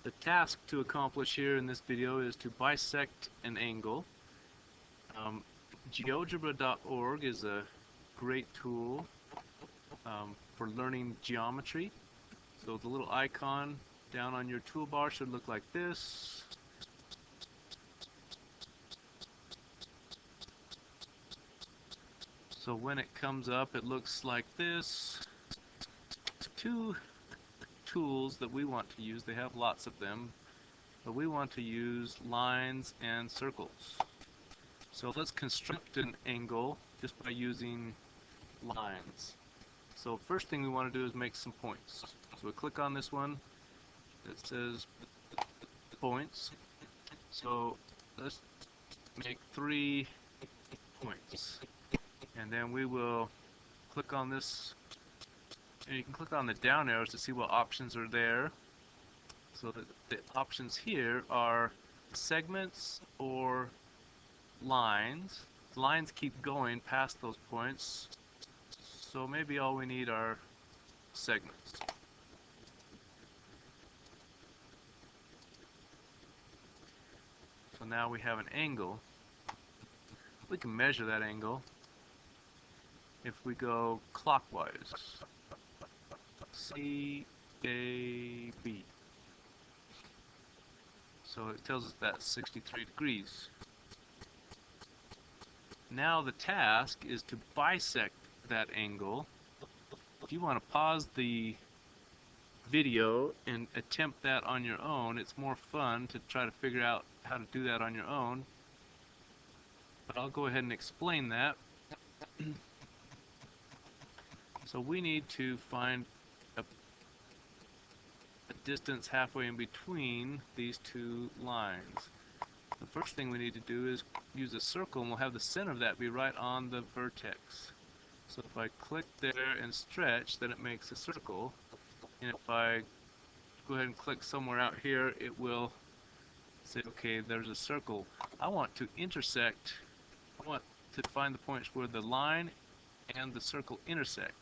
The task to accomplish here in this video is to bisect an angle. Geogebra.org is a great tool for learning geometry. So the little icon down on your toolbar should look like this. So when it comes up, it looks like this. Two tools that we want to use, they have lots of them, but we want to use lines and circles. So let's construct an angle just by using lines. So first thing we want to do is make some points. So we click on this one that says points. So let's make 3 points. And then we will click on this, and you can click on the down arrows to see what options are there. So the options here are segments or lines. Lines keep going past those points, so maybe all we need are segments. So now we have an angle. We can measure that angle if we go clockwise. C, A, B. So it tells us that's 63 degrees. Now the task is to bisect that angle. If you want to pause the video and attempt that on your own, it's more fun to try to figure out how to do that on your own. But I'll go ahead and explain that. So we need to find a distance halfway in between these two lines. The first thing we need to do is use a circle, and we'll have the center of that be right on the vertex. So if I click there and stretch, then it makes a circle. And if I go ahead and click somewhere out here, it will say, okay, there's a circle. I want to intersect. I want to find the points where the line and the circle intersect.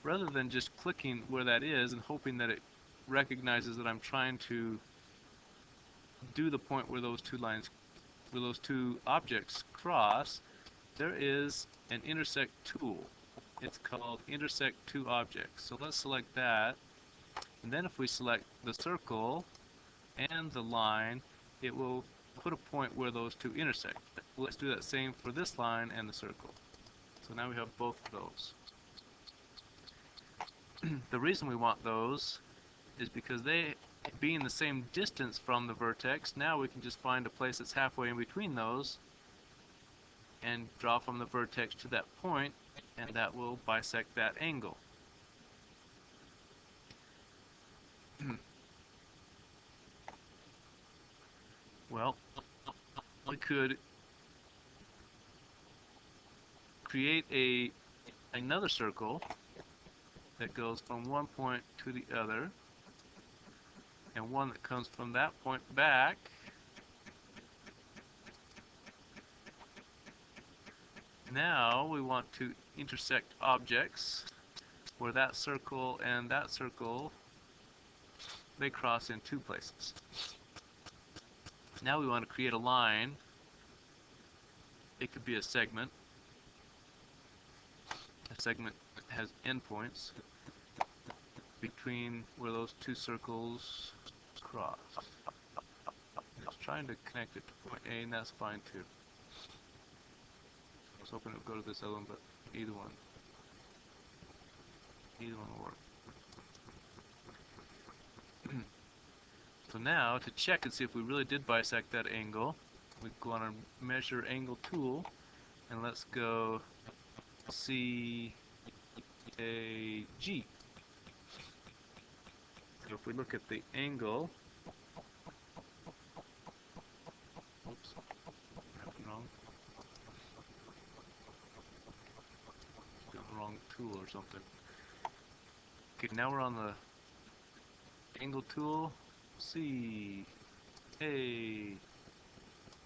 Rather than just clicking where that is and hoping that it recognizes that I'm trying to do the point where those two lines, where those two objects cross, there is an intersect tool. It's called Intersect Two Objects. So let's select that, and then if we select the circle and the line, it will put a point where those two intersect. Let's do that same for this line and the circle. So now we have both of those. The reason we want those is because they, being the same distance from the vertex, now we can just find a place that's halfway in between those and draw from the vertex to that point, and that will bisect that angle. Well, we could create another circle that goes from one point to the other, and one that comes from that point back. Now we want to intersect objects where that circle and that circle, they cross in two places. Now we want to create a line. It could be a segment. A segment has endpoints between where those two circles cross. It's trying to connect it to point A, and that's fine too. I was hoping it would go to this other one, but either one will work. So now, to check and see if we really did bisect that angle, we go on our Measure Angle tool, and let's go C, A, G. So if we look at the angle, oops, happened wrong. Got the wrong tool or something. Okay, now we're on the angle tool. C, A,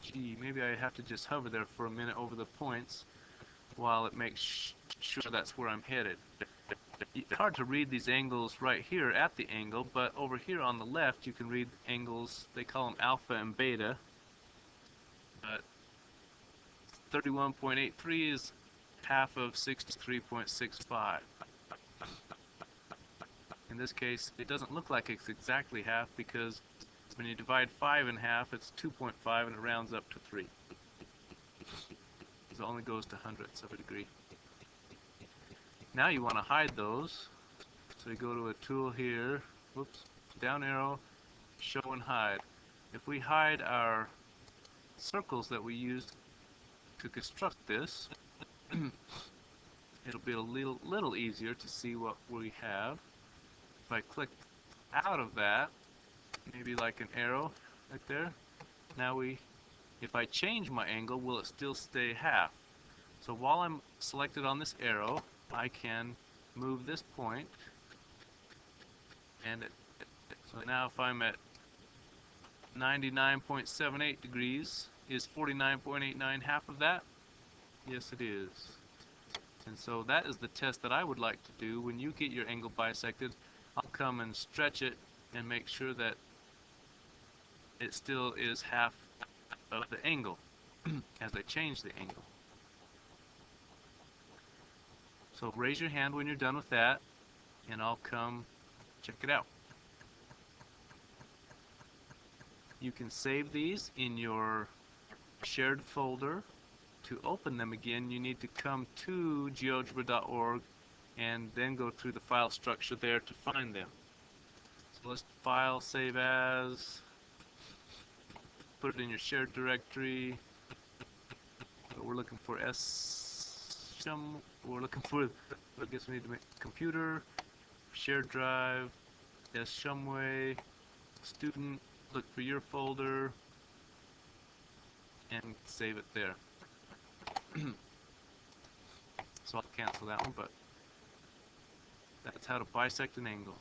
G. Maybe I have to just hover there for a minute over the points while it makes sure that's where I'm headed. It's hard to read these angles right here at the angle, but over here on the left you can read angles, they call them alpha and beta. But 31.83 is half of 63.65. In this case, it doesn't look like it's exactly half because when you divide 5 in half, it's 2.5 and it rounds up to 3. So it only goes to hundredths of a degree. Now you want to hide those. So you go to a tool here, whoops, down arrow, show and hide. If we hide our circles that we used to construct this, it'll be a little easier to see what we have. If I click out of that, maybe like an arrow right there, now if I change my angle, will it still stay half? So while I'm selected on this arrow, I can move this point, and so now if I'm at 99.78 degrees, is 49.89 half of that? Yes, it is. And so that is the test that I would like to do. When you get your angle bisected, I'll come and stretch it and make sure that it still is half of the angle as I change the angle. So raise your hand when you're done with that, and I'll come check it out. You can save these in your shared folder. To open them again, you need to come to geogebra.org and then go through the file structure there to find them. So let's file, save as, put it in your shared directory. So we're looking for we're looking for, I guess we need to make computer, shared drive, shumway, student, look for your folder, and save it there. So I'll cancel that one, but that's how to bisect an angle.